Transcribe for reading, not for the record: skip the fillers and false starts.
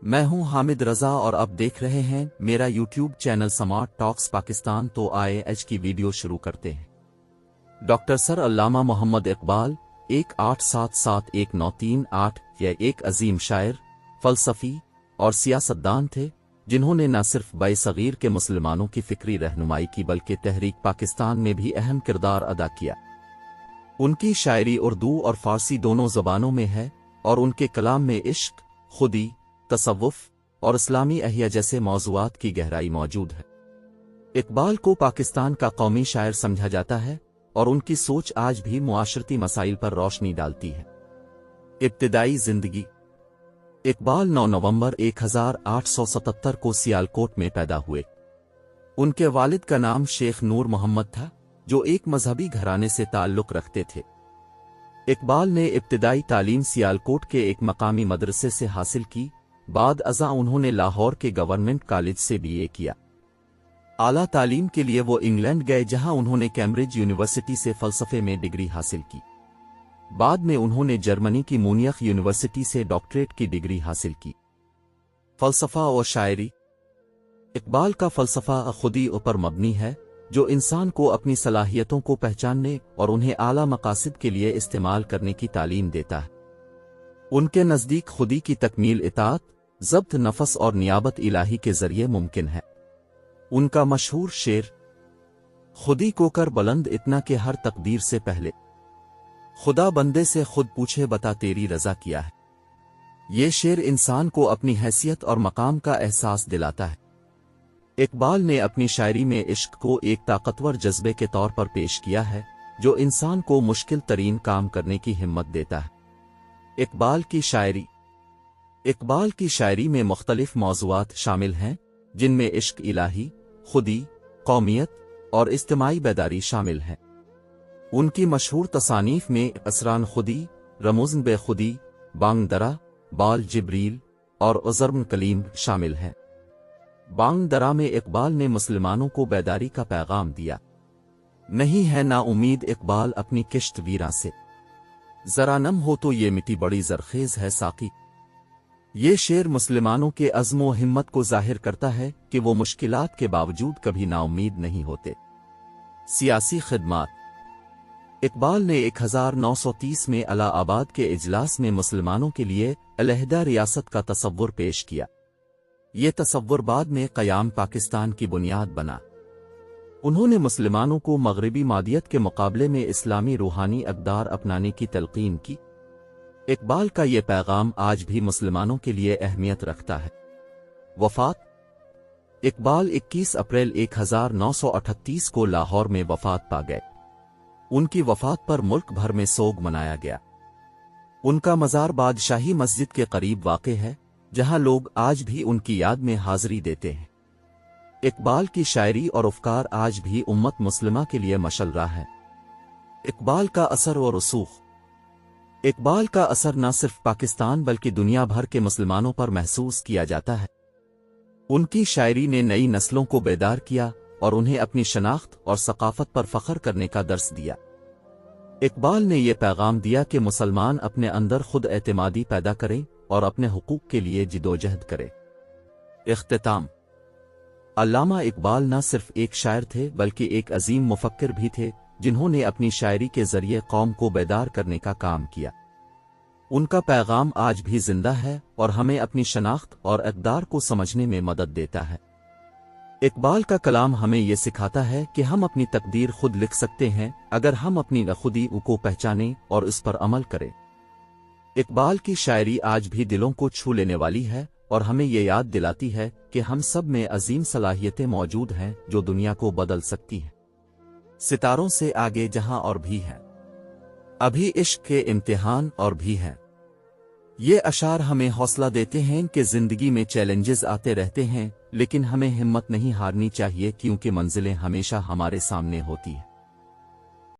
میں ہوں حامد رضا اور اب دیکھ رہے ہیں میرا یوٹیوب چینل سمارٹ ٹاکس پاکستان۔ تو آئے آج کی ویڈیو شروع کرتے ہیں۔ ڈاکٹر سر علامہ محمد اقبال 18771938 یہ ایک عظیم شاعر، فلسفی اور سیاستدان تھے جنہوں نے نہ صرف صغیر کے مسلمانوں کی فکری رہنمائی کی بلکہ تحریک پاکستان میں بھی اہم کردار ادا کیا۔ ان کی شاعری اردو اور فارسی دونوں زبانوں میں ہے اور ان کے کلام میں عشق، خودی، تصوف اور اسلامی احیا جیسے موضوعات کی گہرائی موجود ہے۔ اقبال کو پاکستان کا قومی شاعر سمجھا جاتا ہے اور ان کی سوچ آج بھی معاشرتی مسائل پر روشنی ڈالتی ہے۔ ابتدائی زندگی۔ اقبال 9 نومبر 1877 کو سیالکوٹ میں پیدا ہوئے۔ ان کے والد کا نام شیخ نور محمد تھا جو ایک مذہبی گھرانے سے تعلق رکھتے تھے۔ اقبال نے ابتدائی تعلیم سیالکوٹ کے ایک مقامی مدرسے سے حاصل کی، بعد ازاں انہوں نے لاہور کے گورنمنٹ کالج سے BA کیا۔ اعلیٰ تعلیم کے لیے وہ انگلینڈ گئے جہاں انہوں نے کیمبرج یونیورسٹی سے فلسفے میں ڈگری حاصل کی۔ بعد میں انہوں نے جرمنی کی مونیخ یونیورسٹی سے ڈاکٹریٹ کی ڈگری حاصل کی۔ فلسفہ اور شاعری۔ اقبال کا فلسفہ خودی پر مبنی ہے جو انسان کو اپنی صلاحیتوں کو پہچاننے اور انہیں اعلیٰ مقاصد کے لیے استعمال کرنے کی تعلیم دیتا ہے۔ ان کے نزدیک خودی کی تکمیل اطاعت، ضبط نفس اور نیابت الہی کے ذریعے ممکن ہے۔ ان کا مشہور شعر خودی کو کر بلند اتنا کہ ہر تقدیر سے پہلے خدا بندے سے خود پوچھے بتا تیری رضا کیا ہے، یہ شعر انسان کو اپنی حیثیت اور مقام کا احساس دلاتا ہے۔ اقبال نے اپنی شاعری میں عشق کو ایک طاقتور جذبے کے طور پر پیش کیا ہے جو انسان کو مشکل ترین کام کرنے کی ہمت دیتا ہے۔ اقبال کی شاعری۔ اقبال کی شاعری میں مختلف موضوعات شامل ہیں جن میں عشق الہی، خودی، قومیت اور اجتماعی بیداری شامل ہیں۔ ان کی مشہور تصانیف میں اسران خودی، رموزن بے خودی، بانگ درا، بال جبریل اور عذرم کلیم شامل ہیں۔ بانگ درا میں اقبال نے مسلمانوں کو بیداری کا پیغام دیا۔ نہیں ہے نا امید اقبال اپنی کشت ویراں سے، ذرا نم ہو تو یہ مٹی بڑی زرخیز ہے ساقی۔ یہ شعر مسلمانوں کے عزم و ہمت کو ظاہر کرتا ہے کہ وہ مشکلات کے باوجود کبھی نا امید نہیں ہوتے۔ سیاسی خدمات۔ اقبال نے 1930 میں الہ آباد کے اجلاس میں مسلمانوں کے لیے علیحدہ ریاست کا تصور پیش کیا۔ یہ تصور بعد میں قیام پاکستان کی بنیاد بنا۔ انہوں نے مسلمانوں کو مغربی مادیت کے مقابلے میں اسلامی روحانی اقدار اپنانے کی تلقین کی۔ اقبال کا یہ پیغام آج بھی مسلمانوں کے لیے اہمیت رکھتا ہے۔ وفات۔ اقبال 21 اپریل 1938 کو لاہور میں وفات پا گئے۔ ان کی وفات پر ملک بھر میں سوگ منایا گیا۔ ان کا مزار بادشاہی مسجد کے قریب واقع ہے جہاں لوگ آج بھی ان کی یاد میں حاضری دیتے ہیں۔ اقبال کی شاعری اور افکار آج بھی امت مسلمہ کے لیے مشعل راہ ہے۔ اقبال کا اثر و رسوخ۔ اقبال کا اثر نہ صرف پاکستان بلکہ دنیا بھر کے مسلمانوں پر محسوس کیا جاتا ہے۔ ان کی شاعری نے نئی نسلوں کو بیدار کیا اور انہیں اپنی شناخت اور ثقافت پر فخر کرنے کا درس دیا۔ اقبال نے یہ پیغام دیا کہ مسلمان اپنے اندر خود اعتمادی پیدا کریں اور اپنے حقوق کے لیے جدوجہد کریں۔ اختتام۔ علامہ اقبال نہ صرف ایک شاعر تھے بلکہ ایک عظیم مفکر بھی تھے جنہوں نے اپنی شاعری کے ذریعے قوم کو بیدار کرنے کا کام کیا۔ ان کا پیغام آج بھی زندہ ہے اور ہمیں اپنی شناخت اور اقدار کو سمجھنے میں مدد دیتا ہے۔ اقبال کا کلام ہمیں یہ سکھاتا ہے کہ ہم اپنی تقدیر خود لکھ سکتے ہیں اگر ہم اپنی خودی کو پہچانیں اور اس پر عمل کریں۔ اقبال کی شاعری آج بھی دلوں کو چھو لینے والی ہے اور ہمیں یہ یاد دلاتی ہے کہ ہم سب میں عظیم صلاحیتیں موجود ہیں جو دنیا کو بدل سکتی ہیں۔ ستاروں سے آگے جہاں اور بھی ہے، ابھی عشق کے امتحان اور بھی ہیں۔ یہ اشعار ہمیں حوصلہ دیتے ہیں کہ زندگی میں چیلنجز آتے رہتے ہیں لیکن ہمیں ہمت نہیں ہارنی چاہیے کیونکہ منزلیں ہمیشہ ہمارے سامنے ہوتی ہیں۔